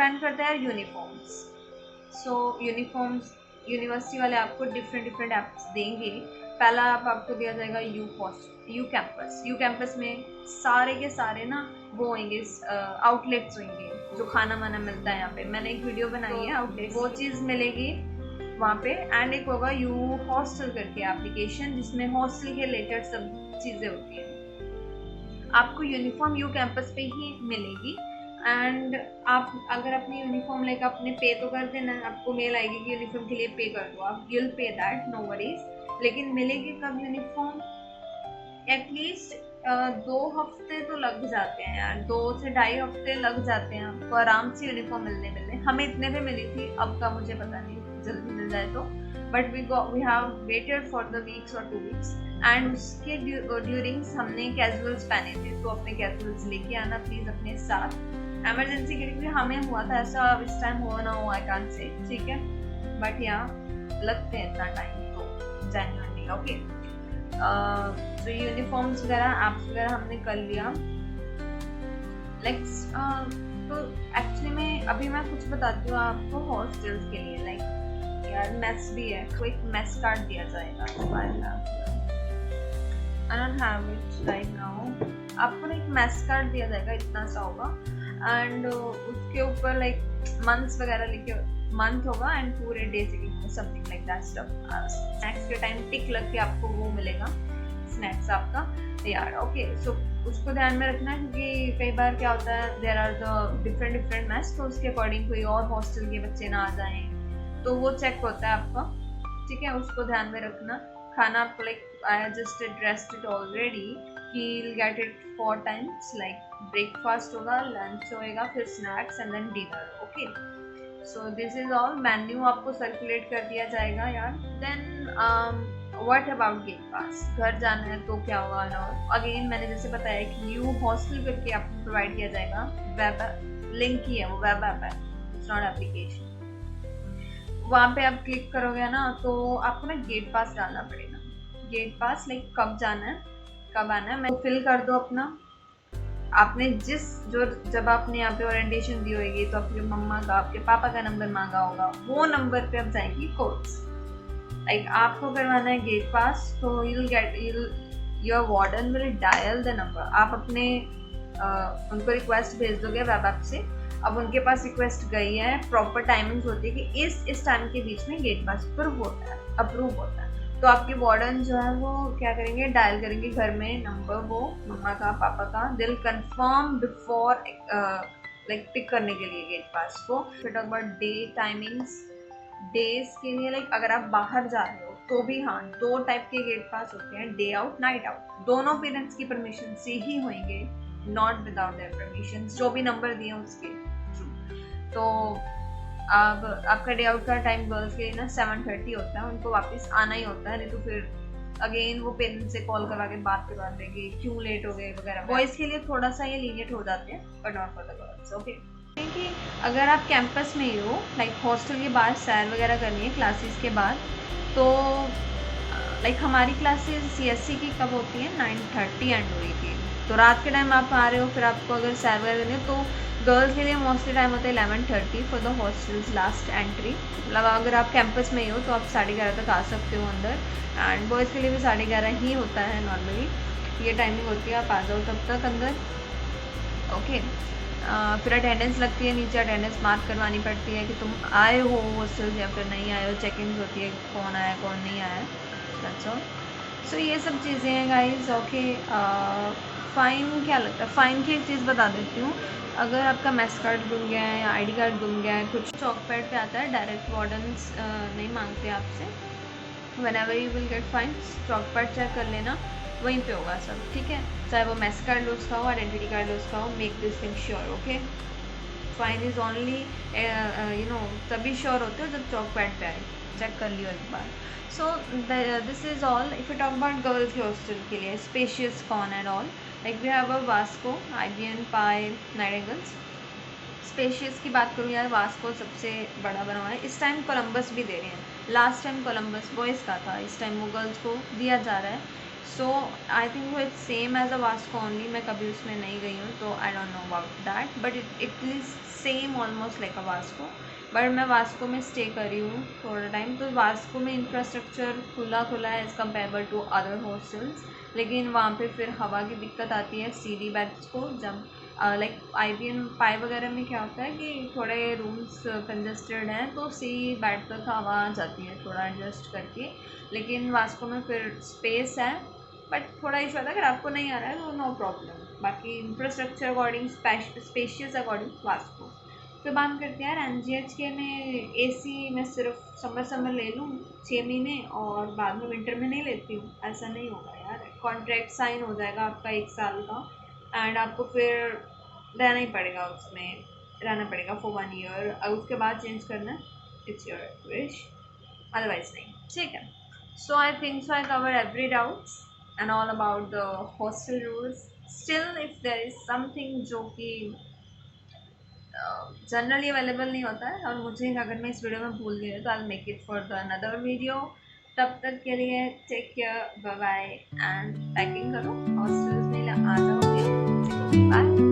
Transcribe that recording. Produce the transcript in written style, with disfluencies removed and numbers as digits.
Depend करता है uniforms. सो uniforms university वाले आपको डिफरेंट ऐप्स देंगे। पहला ऐप आपको दिया जाएगा यू कैंपस। यू कैंपस में सारे के सारे ना वो होंगे, आउटलेट्स होंगे जो खाना वाना मिलता है यहाँ पे। मैंने एक वीडियो बनाई है आउटलेट, वो चीज़ मिलेगी वहाँ पे। एंड एक होगा यू हॉस्टल करके एप्लीकेशन, जिसमें हॉस्टल के रिलेटेड सब चीज़ें होती हैं। आपको यूनिफॉर्म यू कैंपस पे ही मिलेगी। एंड आप अगर अपनी यूनिफॉर्म लेकर अपने पे तो कर देना, आपको मेल आएगी कि यूनिफॉर्म के लिए पे कर दो, आप will pay that, no worries. लेकिन मिलेगी कब यूनिफॉर्म? एटलीस्ट 2 हफ्ते तो लग जाते हैं यार, 2 से 2.5 हफ्ते लग जाते हैं आपको आराम से यूनिफॉर्म मिलने। हमें इतने पे मिली थी, अब का मुझे पता नहीं, जल्दी मिल जाए तो। But we have waited for the weeks और 2 वीक्स। एंड उसके ड्यूरिंग्स हमने कैजुअल्स पहने थे, तो अपने कैजुअल्स लेके आना प्लीज अपने साथ, इमरजेंसी के लिए। हमें हुआ था ऐसा, अब इस टाइम हो ना हो आई कांट से, ठीक है। बट यहाँ लगते हैं इतना टाइम तो जेन्युइनली, ओके। तो यूनिफॉर्म्स वगैरह एप्स वगैरह हमने कर लिया। तो एक्चुअली में अभी मैं कुछ बताती हूँ आपको हॉस्टल्स के लिए। यार मेस भी है, तो एक मेस कार्ड दिया जाएगा। I don't have it right now। आपको ना एक मेस कार्ड दिया जाएगा, इतना सा होगा। एंड उसके ऊपर मंथ्स वगैरह लिखे, मंथ होगा एंड पूरे डे से something like that stuff. Snacks के टाइम टिक लग के आपको वो मिलेगा, स्नैक्स आपका तैयार, ओके। सो उसको ध्यान में रखना, क्योंकि कई बार क्या होता है, there are the different maths, तो उसके अकॉर्डिंग कोई और हॉस्टल के बच्चे ना आ जाएं, तो वो चेक होता है आपका, ठीक है। उसको ध्यान में रखना। खाना आपको I just addressed it already कि will get it 4 times, breakfast होगा, लंच होएगा, फिर snacks and then dinner, okay. So this is all. Menu आपको सर्कुलेट कर दिया जाएगा यार। Then what about gate pass? घर जाना है तो क्या होगा? और अगेन मैंने जैसे बताया कि यू हॉस्टल करके आपको प्रोवाइड किया जाएगा, वेब लिंक ही है वो, वेब ऐप है, इट्स नॉट एप्लीकेशन। वहाँ पे आप क्लिक करोगे ना, तो आपको ना गेट पास डालना पड़ेगा। गेट पास कब जाना है, कब आना है, मैं फिल कर दो अपना। आपने जब आपने यहाँ पे ओरिएंटेशन दी होगी, तो आपके मम्मा का, आपके पापा का नंबर मांगा होगा, वो नंबर पे अब जाएंगी कोड्स। आपको करवाना है गेट पास, तो your warden will dial the number. आप अपने उनको रिक्वेस्ट भेज दोगे वेब ऐप से। अब उनके पास रिक्वेस्ट गई है, प्रॉपर टाइमिंग्स होती है कि इस टाइम के बीच में गेट पास अप्रूव होता है। तो आपके वार्डन जो है वो क्या करेंगे, डायल करेंगे घर में नंबर, वो मम्मा का, पापा का। दिल कंफर्म बिफोर पिक करने के लिए गेट पास को। फिर अबाउट डे टाइमिंग्स, डेज के लिए अगर आप बाहर जा रहे हो तो भी हाँ, 2 टाइप के गेट पास होते हैं, डे आउट, नाइट आउट। दोनों पेरेंट्स की परमिशन से ही होंगे, नॉट विदाउट देयर परमिशन, जो भी नंबर दिए उसके थ्रू। तो अब आपका डे आउट का टाइम गर्ल्स के लिए ना 7:30 होता है, उनको वापस आना ही होता है, नहीं तो फिर अगेन वो पेरेंट्स से कॉल करवा के बात करवा देंगे क्यों लेट हो गए वगैरह। बॉयज़ के लिए थोड़ा सा ये लीनियंट हो जाते हैं, but not for the girls, okay. कि अगर आप कैंपस में ही हो, हॉस्टल के बाद सैर वगैरह करनी है क्लासेस के बाद, तो हमारी क्लासेस CSC की कब होती है, 9:30 एंड हुई थी। तो रात के टाइम आप आ रहे हो, फिर आपको अगर सैर वगैरह करनी है, तो गर्ल्स के लिए मोस्टली टाइम होता है 11:30 for the hostels last entry. अगर आप कैंपस में ही हो तो आप 11:30 तक आ सकते हो अंदर। एंड बॉयज़ के लिए भी 11:30 ही होता है नॉर्मली, ये टाइमिंग होती है, आप आ जाओ तब तक अंदर, ओके। फिर अटेंडेंस लगती है, नीचे अटेंडेंस मार्क करवानी पड़ती है कि तुम आए हो हॉस्टल या फिर नहीं आए हो। चेकिंग होती है कौन आया कौन नहीं आया, दैट्स ऑल। सो ये सब चीज़ें हैं गाइज, ओके। फ़ाइन क्या लगता है? फ़ाइन की एक चीज़ बता देती हूँ। अगर आपका मेस कार्ड गुम गया है या ID कार्ड गुम गया है, कुछ चौक पैड पे आता है, डायरेक्ट वार्डन्स नहीं मांगते आपसे। Whenever you will get fine, चौक पैड चेक कर लेना, वहीं पे होगा सब, ठीक है। चाहे वो मेस कार्ड लो उसका हो, आइडेंटिटी कार्ड लो उसका हो, make this thing sure, okay. Fine is only तभी श्योर होते हो जब चौक पैड पे आए, चेक कर लियो एक बार। So this is all. If you talk about girls के हॉस्टल के लिए spacious con and all, we have a Vasco, IBN, Pi, Nightingales. Spacious की बात करूँ यार, वास्को सबसे बड़ा बना हुआ है। इस टाइम कोलंबस भी दे रहे हैं, लास्ट टाइम कोलंबस बॉयज़ का था, इस टाइम वो गर्ल्स को दिया जा रहा है। सो आई थिंक वो it's same as a Vasco only. मैं कभी उसमें नहीं गई हूँ तो I don't know about that, but it is same almost like a Vasco. बट मैं वास्को में स्टे करी हूँ थोड़ा टाइम, तो वास्को में इंफ्रास्ट्रक्चर खुला खुला है as comparable to other hostels. लेकिन वहाँ पे फिर हवा की दिक्कत आती है सीढ़ी बैच को. जब लाइक IBM पाई वगैरह में क्या होता है कि थोड़े रूम्स कंजस्टेड हैं तो सी बैठ तक हवा आ जाती है थोड़ा एडजस्ट करके. लेकिन वास्को में फिर स्पेस है, बट थोड़ा इशू आता है. अगर आपको नहीं आ रहा है तो नो प्रॉब्लम. बाकी infrastructure according spacious according Vasco. फिर बात करते हैं यार NGHK में AC में सिर्फ समर ले लूँ 6 महीने और बाद में विंटर में नहीं लेती हूँ. ऐसा नहीं होगा यार. कॉन्ट्रैक्ट साइन हो जाएगा आपका 1 साल का एंड आपको फिर रहना ही पड़ेगा उसमें. रहना पड़ेगा फॉर 1 ईयर. और उसके बाद चेंज करना इट्स योर विश, अदरवाइज नहीं. ठीक है. So I think so I covered every doubts and all about the hostel rules. Still, if there is something जो कि जनरली अवेलेबल नहीं होता है और मुझे अगर मैं इस वीडियो में भूल गई हूँ तो I make it for the another video. तब तक के लिए take care, bye bye and packing करो. हॉस्टल्स में आ जाओगे. बाय.